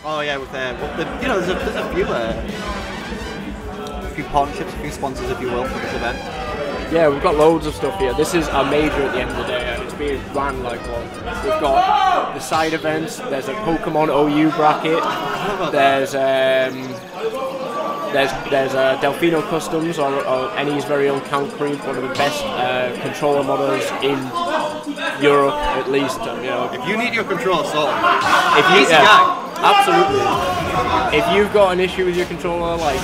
Oh yeah, with you know, there's a few partnerships, a few sponsors, if you will, for this event. Yeah, we've got loads of stuff here. This is a major at the end of the day, and it's being run like one. We've got the side events. There's a Pokemon OU bracket. There's Delfino Customs or NE's very own Count Creep, one of the best controller models in Europe, at least. You know, if you need your controller sorted, absolutely. If you've got an issue with your controller, like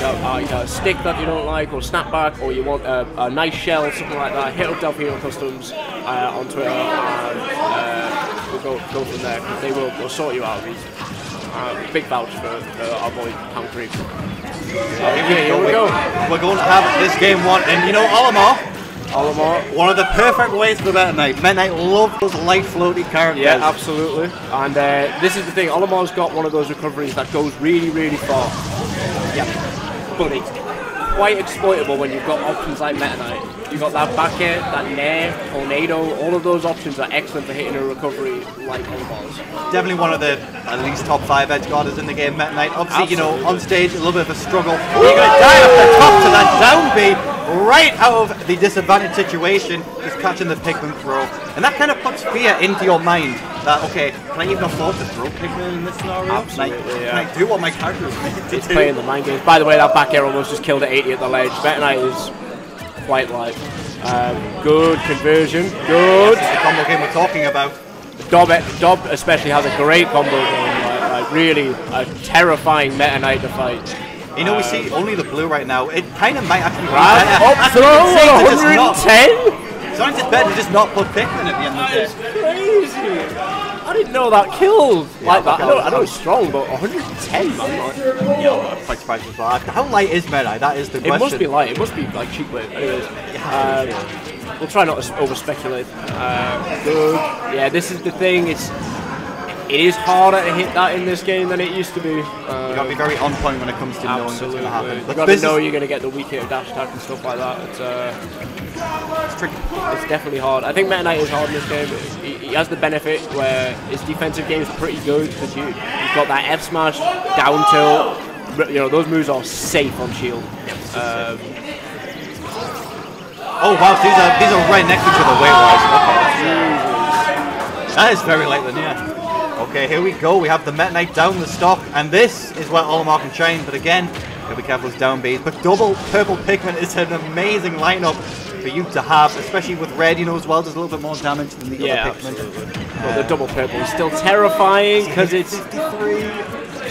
a stick that you don't like, or snapback, or you want a nice shell, something like that, hit up Delfino Customs on Twitter, and we'll go from there, because they'll sort you out. Big vouch for our boy Count Creep. Here we go. We're going to have this game one, and you know, Olimar, one of the perfect ways for Meta Knight. Meta Knight love those light floaty characters. Yeah, absolutely. And this is the thing, Olimar's got one of those recoveries that goes really, really far. Yeah. But it's quite exploitable when you've got options like Meta Knight. You've got that back air, that nair, tornado, all of those options are excellent for hitting a recovery like Olimar's. Definitely one of the at least top 5 edge guarders in the game, Meta Knight. Obviously, you know, on stage, a little bit of a struggle. You're going to die off the top to that down B, right out of the disadvantaged situation, just catching the Pikmin throw. And that kind of puts fear into your mind that, okay, can I even afford to throw Pikmin in this scenario? Absolutely, can I do what my character is meant to do? It's playing the mind games. By the way, that back air almost just killed at 80 at the ledge. Meta Knight is quite light. Good conversion, good. That's the combo game we're talking about. Dobbe especially has a great combo going, like really a terrifying Meta Knight to fight. You know, we see only the blue right now. It kind of might actually be up throw 110. Sometimes it's better to just not put Pikmin at the end of the day. Crazy. I didn't know that killed like that. I know it's strong, but 110, man. Yeah, I'm quite surprised as well. How light is Meta Knight? That is the question. It must be light. It must be like cheap weight. Anyways, we'll try not to over-speculate. Good. Yeah, this is the thing. It is harder to hit that in this game than it used to be. You gotta be very on point when it comes to knowing what's gonna happen. You gotta know you're gonna get the weak hit dash attack and stuff like that. It's tricky. It's definitely hard. I think Meta Knight is hard in this game. He has the benefit where his defensive game is pretty good because you've got that F smash, down tilt. You know, those moves are safe on shield. Oh wow, these are right next to each other weight-wise. Okay, that is very late then, yeah. Okay, here we go. We have the Meta Knight down the stock, and this is where Olimar can shine. But again, gotta be careful with down Bs. But double purple Pikmin is an amazing lineup for you to have, especially with red, you know, as well. There's a little bit more damage than the other Pikmin. Well, the double purple is still terrifying because it's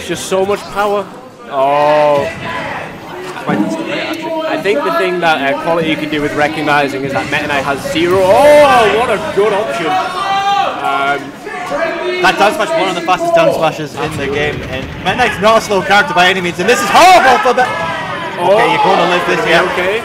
just so much power. Oh. I think the thing that QualiT can do with recognizing is that Meta Knight has 0. Oh, what a good option. That down smash, one of the fastest down smashes in the game, and Meta Knight's not a slow character by any means, and this is horrible for the... Okay, you're going to live this, yeah. Okay.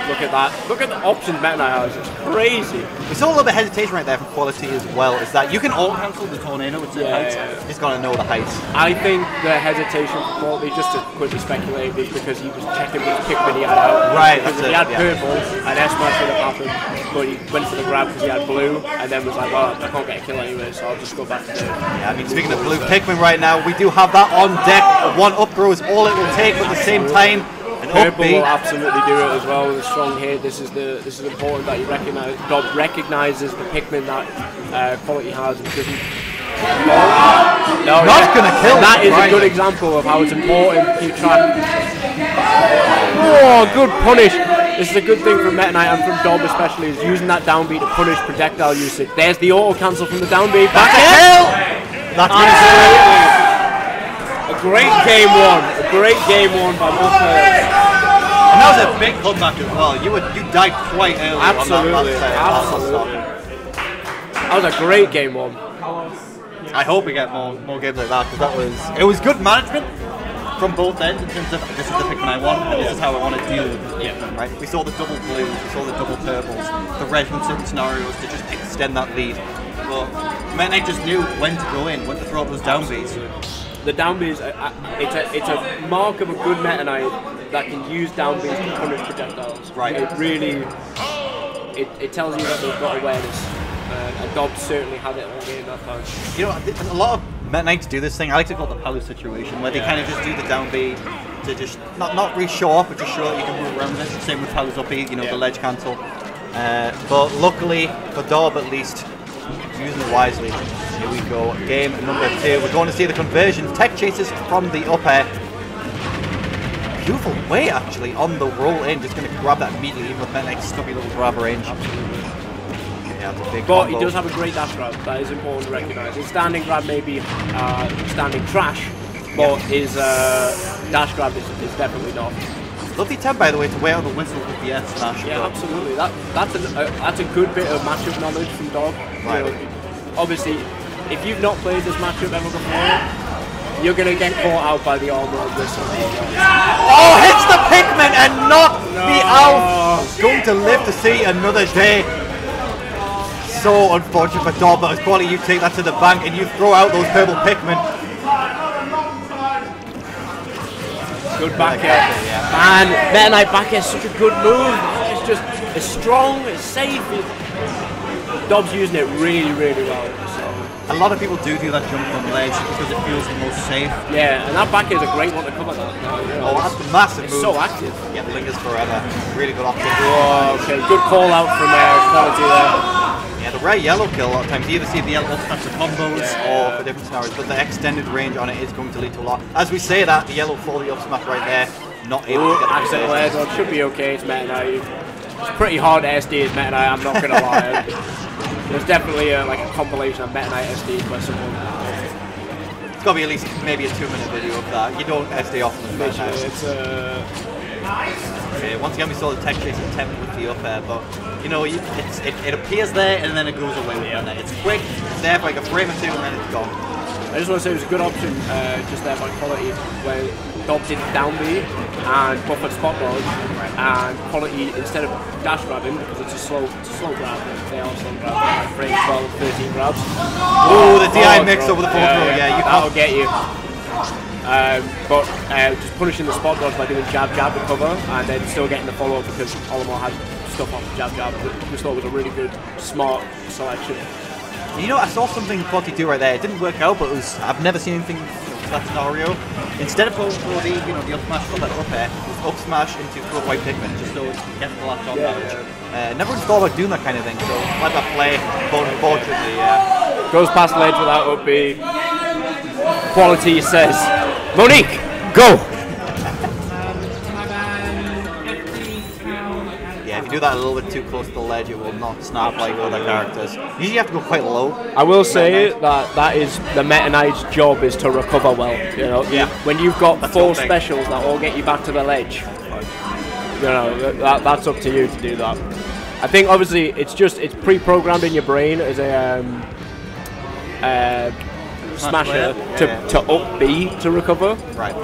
Look at that. Look at the options Meta Knight has. It's crazy. We saw a little bit of hesitation right there from QualiT as well, is that you can all-cancel the tornado with the heights. You just got to know the heights. I think the hesitation for QualiT, just to quickly speculate, was because he was checking which Pikmin he had out. Right, because if he had purple, an S-Smash would have happened, but he went for the grab because he had blue, and then was like, well, I can't get a kill anyway, so I'll just go back to the... Yeah, I mean, speaking of blue Pikmin right now, we do have that on deck. One up throw is all it will take, but at the same time, Purple will absolutely do it as well with a strong hit. This is important that you recognize. Dobbe recognizes the Pikmin that QualiT has and doesn't. Not gonna kill. And that is a good example of how it's important to keep track. Oh, good punish. This is a good thing from Meta Knight and from Dobbe especially, is using that down B to punish projectile usage. There's the auto cancel from the down B. Back kill. That's a great game one. A great game one by both players. And that was a big comeback as well. You died quite early. Absolutely. Absolutely. That was a great game one. I hope we get more games like that, because it was good management from both ends in terms of this is the Pikmin I want and this is how I want to deal with this Pikmin, right? We saw the double blues, we saw the double purples, the red in certain scenarios to just extend that lead. But Meta Knight just knew when to go in, when to throw up those down Bs. The down Bs, it's a mark of a good Meta Knight that can use down Bs to punish projectiles. Right. It really, it tells you that they've got awareness. And Dobbe certainly had it all game that time. You know, a lot of Meta Knights do this thing. I like to call it the Palu situation, where they kind of just do the down B to just not really show off, but just show that you can move around it. Same with Palu's up B, you know, the ledge cancel. But luckily for Dobbe, at least, he's using it wisely. Here we go, game number 2. We're going to see the conversions. Tech chases from the up air. Beautiful way, actually, on the roll in. Just going to grab that immediately, even with Meta Knight's stubby little grab range. Absolutely. Yeah, that's a big but combo. he does have a great dash grab. That is important to recognise. His standing grab may be standing trash, but his dash grab is definitely not. Lovely attempt, by the way, to wear out the whistle with the F smash. Yeah, absolutely. That's a good bit of matchup knowledge from Dobbe. Right. You know, obviously, if you've not played this matchup ever before, you're going to get caught out by the Olimar whistle. Oh, hits the Pikmin and not the Alf. Going to live to see another day. So unfortunate for Dobbe, but as QualiT, you take that to the bank and you throw out those purple Pikmin. Good back air. Man, Meta Knight back air is such a good move. It's just, it's strong, it's safe. Dobbe's using it really, really well. So. A lot of people do that jump on ledge because it feels the most safe. Yeah, and that back air is a great one to cover that. Oh, that's a massive move. It's so active. Yeah, lingers forever. Really good option. Whoa, okay, good call out from QualiT there. Yeah, the rare yellow kill a lot of times. You either see the yellow types of combos or for different scenarios, but the extended range on it is going to lead to a lot. As we say that, the yellow for the up smash right there, not able to get the accidental air dodge should be okay. It's Meta Knight. It's pretty hard to SD as Meta Knight, I'm not going to lie. There's definitely like a compilation of Meta Knight SDs by someone. It's got to be at least maybe a 2-minute video of that. You don't SD often as Meta Knight. It's Okay, once again we saw the tech chase attempt with the up air, but you know, it appears there and then it goes away with it. It's quick, it's there for like a frame or 2 and then it's gone. I just want to say it was a good option just there by QualiT, where Dobbe did down B and buffered spot dodge, and QualiT, instead of dash grabbing, because it's a slow grab, they are slow grab, like frame 12, 13 grabs. Oh, the DI mix over the forward row, yeah, that'll get you. But just punishing the spot dodge by doing jab recover, and then still getting the follow up because Olimar had stuff off jab. Just thought it was a really good, smart selection. You know, I saw something QualiT do right there. It didn't work out, but I've never seen anything to that scenario. Instead of going for the up smash for that up air, it was up smash into throw white Pikmin, just so it gets the last on damage. Never really thought about doing that kind of thing, so let that play, but unfortunately, yeah. Goes past ledge without up B. QualiT says, Monique, go! Yeah, if you do that a little bit too close to the ledge, it will not snap like other characters. Usually you have to go quite low. I will say that is the Meta Knight's job, is to recover well. You know, when you've got 4 specials that all get you back to the ledge, you know, that's up to you to do that. I think obviously it's pre-programmed in your brain as a smasher to up B to recover. Right.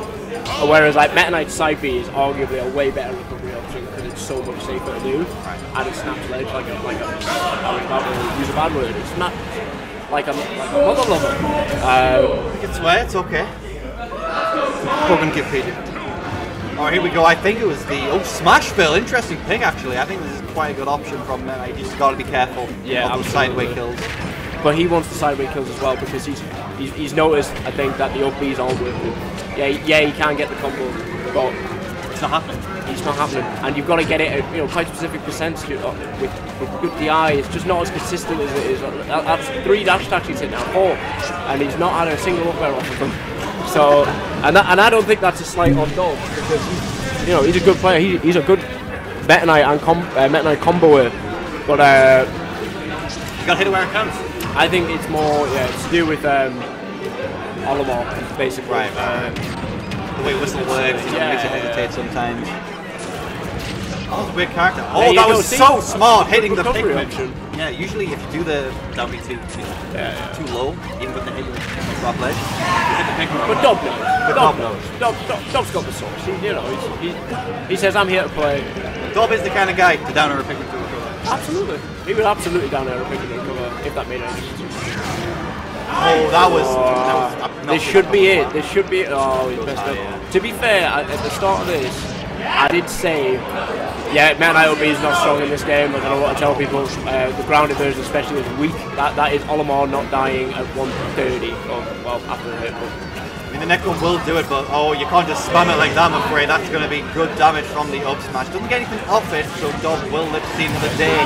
Whereas like Meta Knight's side B is arguably a way better recovery option because it's so much safer to do, and it snaps ledge like a use a bad word. It snaps like a mother lover. You can swear, it's okay. We're gonna give PJ. Alright, here we go. I think it was the smash bill. Interesting pick actually. I think this is quite a good option from Meta Knight. You just got to be careful of those sideway kills. But he wants the sideway kills as well because he's noticed, I think, that the up B's aren't working. Yeah, he can get the combo, but it's not happening. It's not happening, and you've got to get it at quite specific percentage with good DI. It's just not as consistent as it is. That's 3 dash attacks he's hit now, 4, and he's not had a single up air off of them. So, and I don't think that's a slight on Dobbe because he's a good player. He's a good Meta Knight and Meta Knight comboer, but you got to hit it where it counts. I think it's more to do with Olimar, basically. Right. The way whistle works, makes you hesitate sometimes. Oh, that's a weird character. Oh, that was so smart, hitting the Pikmin. Yeah, usually if you do the down B too low, even with the hit you drop ledge, you hit the Pikmin. But Dobbe knows. Dobbe's got the sauce. He says, I'm here to play. Dobbe is the kind of guy to down air a Pikmin to recover. Absolutely. He would absolutely down air a Pikmin to recover if that made any difference. Oh, that was this should be it. This should be it. Oh, he messed up. To be fair, at the start of this, I did say, yeah, Meta Knight OB is not strong in this game. Like, I don't want to tell people the grounded version especially is weak. That is Olimar not dying at 130, or, well, after the hit. But. I mean, the next one will do it, but oh, you can't just spam it like that, I'm afraid. That's going to be good damage from the up smash. Doesn't get anything off it, so Dobbe will live to see another day.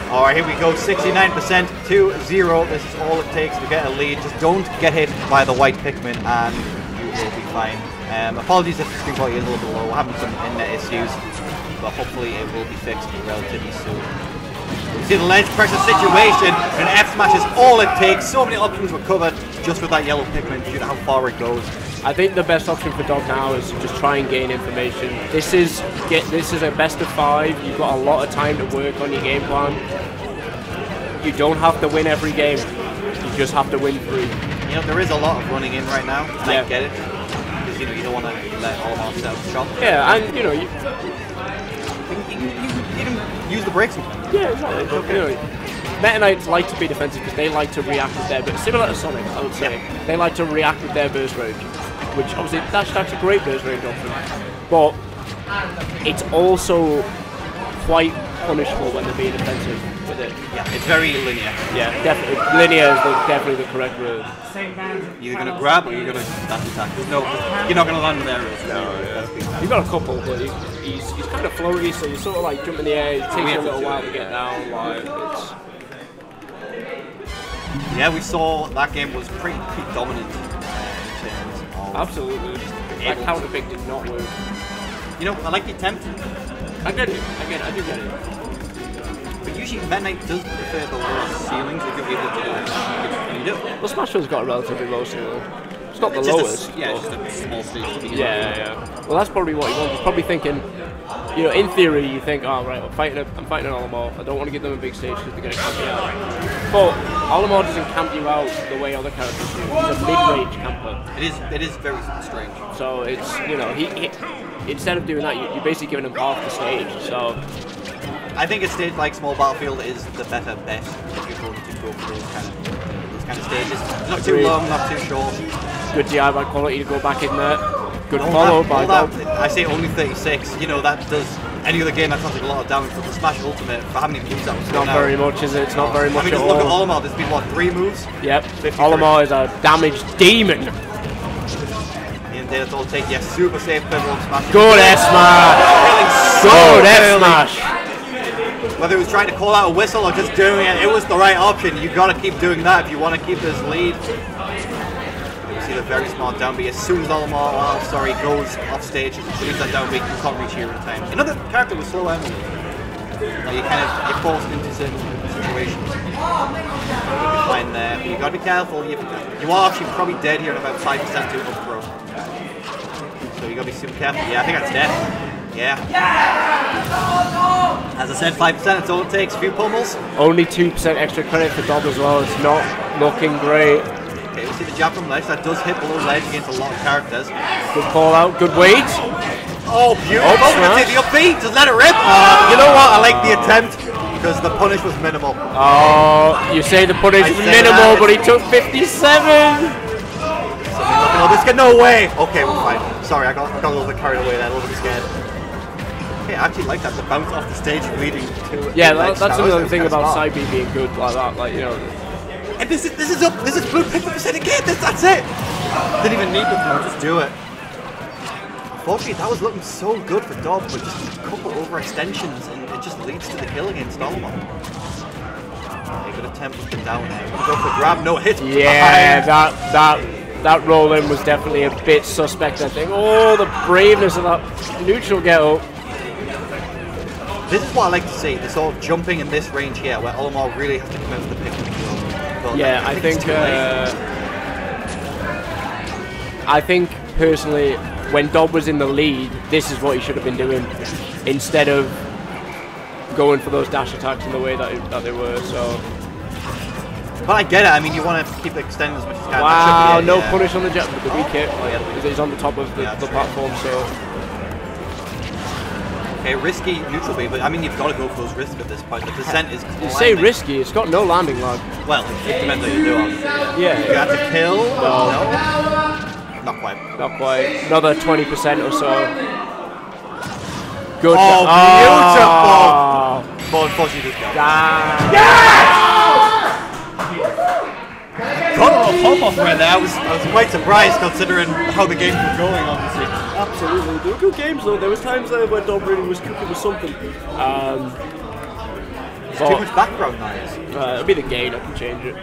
Alright, here we go, 69% to 0. This is all it takes to get a lead. Just don't get hit by the white Pikmin and you will be fine. Apologies if the screen quality is a little low. We're having some internet issues, but hopefully it will be fixed relatively soon. You see the ledge pressure situation, and F smash is all it takes. So many options were covered just with that yellow Pikmin due to how far it goes. I think the best option for Dobbe now is to just try and gain information. This is a best of 5. You've got a lot of time to work on your game plan. You don't have to win every game. You just have to win 3. You know, there is a lot of running in right now, and I get it. Because, you know, you don't want to let Olimar set up shop. Yeah, and, you know, you can use the brakes sometimes. Yeah, exactly. But, you know, Meta Knights like to be defensive because they like to react with their burst. Similar to Sonic, I would say. Yeah. They like to react with their burst range. Which, obviously, dash attack's a great burst range option. But it's also quite punishable when they're being defensive with it. Yeah, it's very linear. Yeah, definitely. Linear is definitely the correct word. You're going to grab or you're going to dash attack. There's no, you're not going to land in areas. No, yeah. You've got a couple, but he's kind of floaty, so you sort of like jump in the air. It takes you a little while to get down. Like, it's... Yeah, we saw that game was pretty dominant. Absolutely. That counter pick did not work. You know, I like the attempt. I get it. I do get it. But usually Meta Knight does prefer the lower ceilings if you're able to do it. And you do. Well, Smashville's got a relatively low ceiling. It's not the lowest. Yeah, it's just a small stage. Yeah. Well, that's probably what he wants. He's probably thinking, you know, in theory, you think, oh, right, I'm fighting an Olimar. I don't want to give them a big stage because they're going to camp me out. But Olimar doesn't camp you out the way other characters do. He's a mid-range camper. It is very strange. So it's, you know, he instead of doing that, you're basically giving him half the stage. So I think a stage like Small Battlefield is the better bet if you're going to go for those kind of stages. Not too long, not too short. Good DI by QualiT to go back in there. Good follow by Dobbe. I say only 36. You know, that does any other game that sounds like a lot of damage, but the Smash Ultimate, for how many moves that was not very much, is it? It's not very much. I mean, just look at Olimar. There's been what, 3 moves? Yep. Olimar is a damaged demon. And then it's all take. Yes, super safe pivotal smash. Good S smash. Good S smash. Whether he was trying to call out a whistle or just doing it, it was the right option. You got to keep doing that if you want to keep this lead. See the very smart down B. As soon as Olimar, goes off stage, as soon as that down B, you can't reach here in time. Another character with slow Emily. Like you're forced into certain situations. You'll be fine there, but you gotta be careful. You are actually probably dead here at about 5% to up throw. So you gotta be super careful. Yeah, I think that's dead. Yeah. As I said, 5%, that's all it takes. A few pummels. Only 2% extra credit for Dobbe as well. It's not looking great. Okay, we see the jab from ledge. That does hit below ledge against a lot of characters. Good call out. Good weight. Oh, beautiful. Oh, take the up B. Just let it rip. You know what? I like the attempt because the punish was minimal. Oh, you say the punish was minimal, but he took 57. Oh, this get no way. Okay, we're fine. Sorry, I got a little bit carried away there. A little bit scared. Okay, I actually like that. The bounce off the stage leading to. Yeah, that's another thing about side B being good like that. Like, you know. And this is up. This is blue 50% again. That's it. Didn't even need to just do it. Unfortunately, that was looking so good for Dobbe, but just a couple overextensions, and it just leads to the kill against Olimar. A good attempt with the down air. Go for grab, no hit. Yeah, that roll in was definitely a bit suspect. I think. Oh, the braveness of that neutral get up. This is what I like to see, the sort of jumping in this range here, where Olimar really has to commit with the pick and roll. But yeah, I think personally, when Dobbe was in the lead, this is what he should have been doing, instead of going for those dash attacks in the way that they were. So. But I get it. I mean, you want to keep extending as much as you can. Wow, no punish on the jet with the weak hit. He's on the top of the platform, so. Okay, risky neutral B, but I mean, you've got to go for those risks at this point. The percent is climbing. You say risky, it's got no landing lag. Well, it depends how you do it. Yeah. You have to kill? No. Not quite. Not quite. Another 20% or so. Good. Oh, Oh. beautiful! But unfortunately, just go. Got a little pop off right there. I was quite surprised considering how the games were going, obviously. Absolutely. They were good games though. There was times there where Dobbe really was cooking with something. There's too much background noise. It'll be the gain, I can change it.